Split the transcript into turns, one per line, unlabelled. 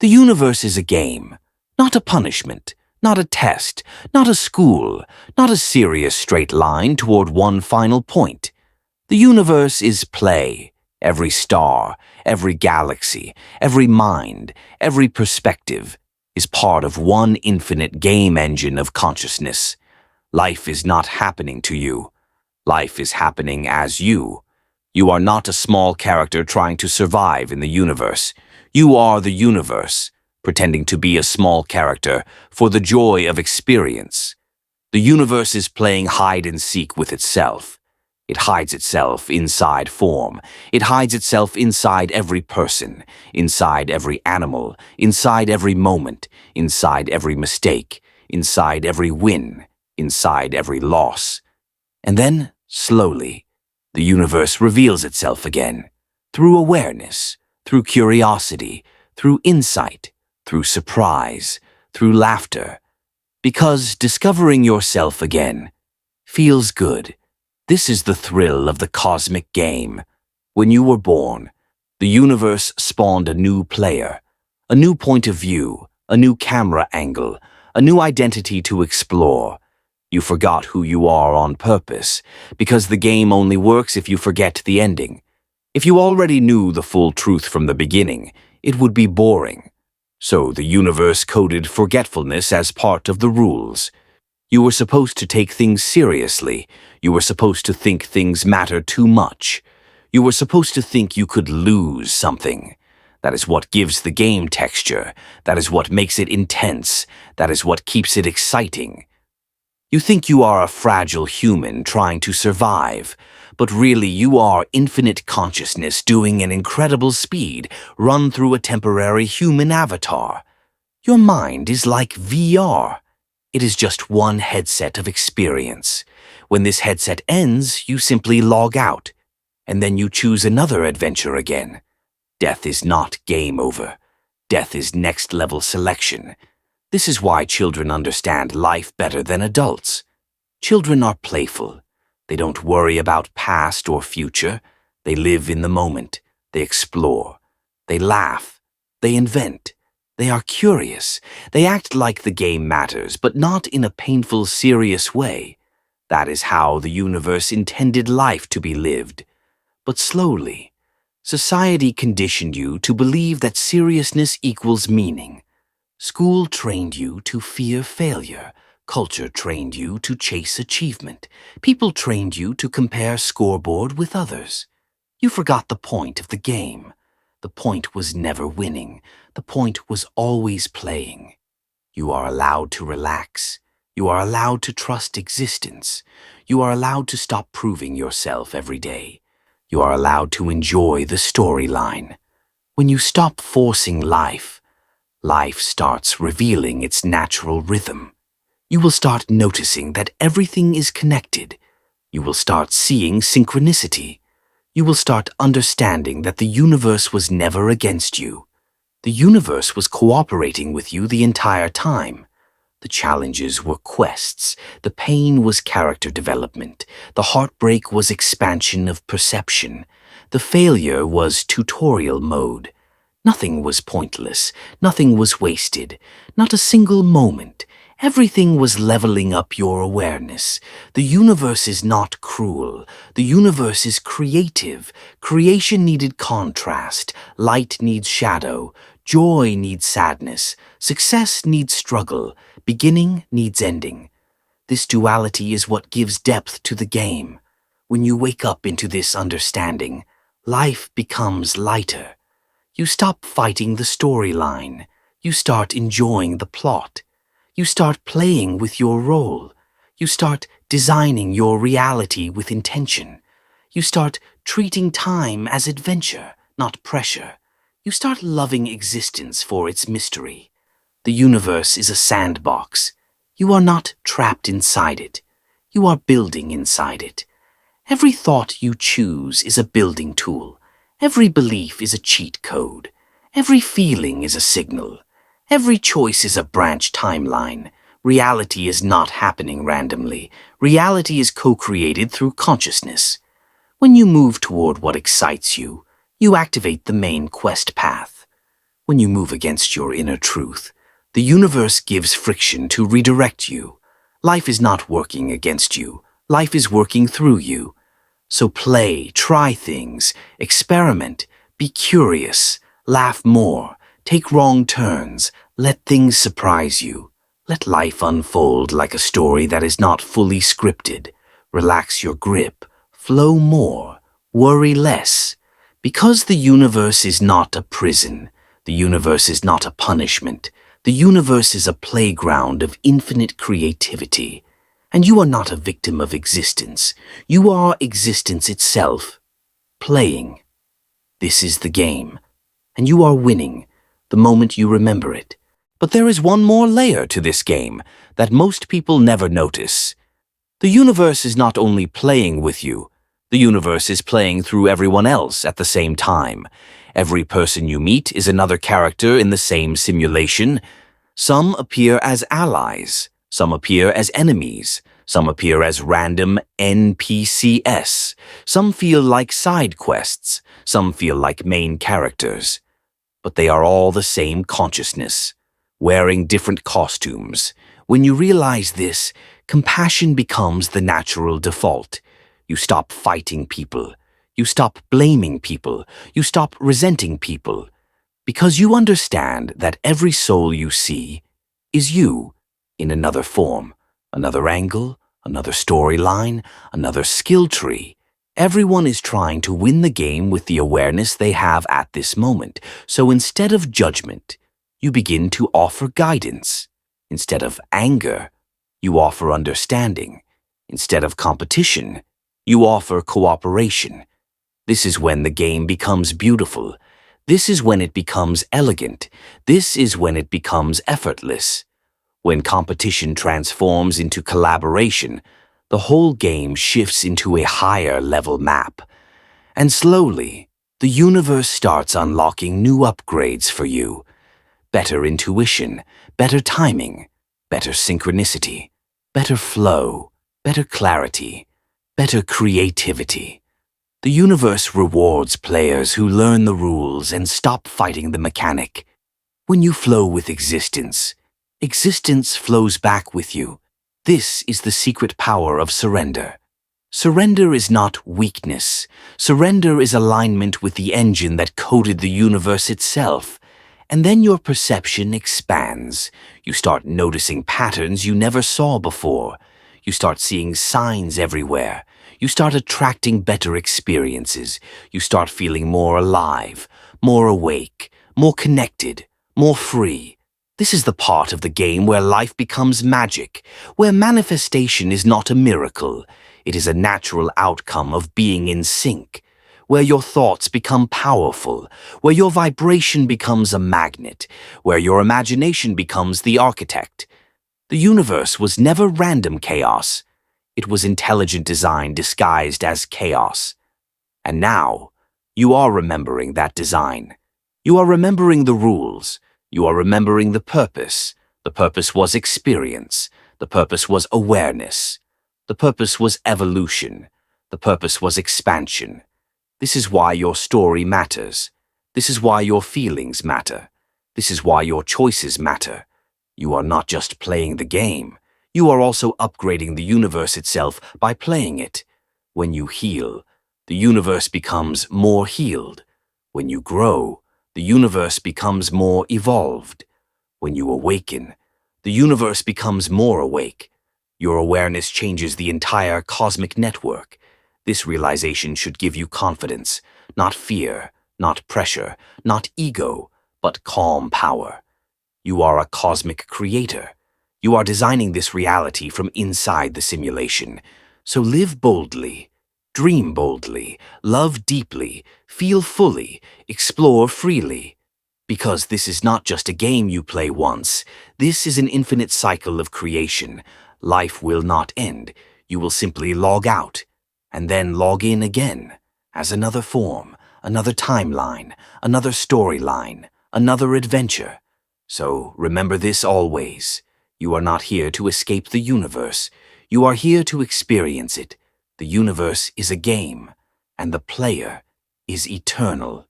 The universe is a game, not a punishment, not a test, not a school, not a serious straight line toward one final point. The universe is play. Every star, every galaxy, every mind, every perspective is part of one infinite game engine of consciousness. Life is not happening to you. Life is happening as you. You are not a small character trying to survive in the universe. You are the universe, pretending to be a small character for the joy of experience. The universe is playing hide and seek with itself. It hides itself inside form. It hides itself inside every person, inside every animal, inside every moment, inside every mistake, inside every win, inside every loss. And then, slowly, the universe reveals itself again, through awareness, through curiosity, through insight, through surprise, through laughter. Because discovering yourself again feels good. This is the thrill of the cosmic game. When you were born, the universe spawned a new player, a new point of view, a new camera angle, a new identity to explore. You forgot who you are on purpose, because the game only works if you forget the ending. If you already knew the full truth from the beginning, it would be boring. So the universe coded forgetfulness as part of the rules. You were supposed to take things seriously. You were supposed to think things matter too much. You were supposed to think you could lose something. That is what gives the game texture. That is what makes it intense. That is what keeps it exciting. You think you are a fragile human trying to survive, but really you are infinite consciousness doing an incredible speed run through a temporary human avatar. Your mind is like VR. It is just one headset of experience. When this headset ends, you simply log out, and then you choose another adventure again. Death is not game over. Death is next-level selection. This is why children understand life better than adults. Children are playful. They don't worry about past or future. They live in the moment. They explore. They laugh. They invent. They are curious. They act like the game matters, but not in a painful, serious way. That is how the universe intended life to be lived. But slowly, society conditioned you to believe that seriousness equals meaning. School trained you to fear failure. Culture trained you to chase achievement. People trained you to compare scoreboard with others. You forgot the point of the game. The point was never winning. The point was always playing. You are allowed to relax. You are allowed to trust existence. You are allowed to stop proving yourself every day. You are allowed to enjoy the storyline. When you stop forcing life, life starts revealing its natural rhythm. You will start noticing that everything is connected. You will start seeing synchronicity. You will start understanding that the universe was never against you. The universe was cooperating with you the entire time. The challenges were quests. The pain was character development. The heartbreak was expansion of perception. The failure was tutorial mode. Nothing was pointless. Nothing was wasted. Not a single moment. Everything was leveling up your awareness. The universe is not cruel. The universe is creative. Creation needed contrast. Light needs shadow. Joy needs sadness. Success needs struggle. Beginning needs ending. This duality is what gives depth to the game. When you wake up into this understanding, life becomes lighter. You stop fighting the storyline. You start enjoying the plot. You start playing with your role. You start designing your reality with intention. You start treating time as adventure, not pressure. You start loving existence for its mystery. The universe is a sandbox. You are not trapped inside it. You are building inside it. Every thought you choose is a building tool. Every belief is a cheat code. Every feeling is a signal. Every choice is a branch timeline. Reality is not happening randomly. Reality is co-created through consciousness. When you move toward what excites you, you activate the main quest path. When you move against your inner truth, the universe gives friction to redirect you. Life is not working against you. Life is working through you. So play, try things, experiment, be curious, laugh more, take wrong turns, let things surprise you. Let life unfold like a story that is not fully scripted. Relax your grip, flow more, worry less. Because the universe is not a prison, the universe is not a punishment, the universe is a playground of infinite creativity. And you are not a victim of existence. You are existence itself, playing. This is the game, and you are winning the moment you remember it. But there is one more layer to this game that most people never notice. The universe is not only playing with you, the universe is playing through everyone else at the same time. Every person you meet is another character in the same simulation. Some appear as allies, some appear as enemies, some appear as random NPCs, some feel like side quests, some feel like main characters. But they are all the same consciousness, wearing different costumes. When you realize this, compassion becomes the natural default. You stop fighting people. You stop blaming people. You stop resenting people. Because you understand that every soul you see is you in another form, another angle, another storyline, another skill tree. Everyone is trying to win the game with the awareness they have at this moment. So instead of judgment, you begin to offer guidance. Instead of anger, you offer understanding. Instead of competition, you offer cooperation. This is when the game becomes beautiful. This is when it becomes elegant. This is when it becomes effortless. When competition transforms into collaboration, the whole game shifts into a higher level map. And slowly, the universe starts unlocking new upgrades for you. Better intuition, better timing, better synchronicity, better flow, better clarity, better creativity. The universe rewards players who learn the rules and stop fighting the mechanic. When you flow with existence, existence flows back with you. This is the secret power of surrender. Surrender is not weakness. Surrender is alignment with the engine that coded the universe itself. And then your perception expands. You start noticing patterns you never saw before. You start seeing signs everywhere. You start attracting better experiences. You start feeling more alive, more awake, more connected, more free. This is the part of the game where life becomes magic, where manifestation is not a miracle. It is a natural outcome of being in sync, where your thoughts become powerful, where your vibration becomes a magnet, where your imagination becomes the architect. The universe was never random chaos. It was intelligent design disguised as chaos. And now, you are remembering that design. You are remembering the rules. You are remembering the purpose. The purpose was experience. The purpose was awareness. The purpose was evolution. The purpose was expansion. This is why your story matters. This is why your feelings matter. This is why your choices matter. You are not just playing the game. You are also upgrading the universe itself by playing it. When you heal, the universe becomes more healed. When you grow, the universe becomes more evolved. When you awaken, the universe becomes more awake. Your awareness changes the entire cosmic network. This realization should give you confidence, not fear, not pressure, not ego, but calm power. You are a cosmic creator. You are designing this reality from inside the simulation. So live boldly, dream boldly, love deeply, feel fully, explore freely. Because this is not just a game you play once. This is an infinite cycle of creation. Life will not end. You will simply log out, and then log in again, as another form, another timeline, another storyline, another adventure. So remember this always. You are not here to escape the universe. You are here to experience it. The universe is a game, and the player is eternal.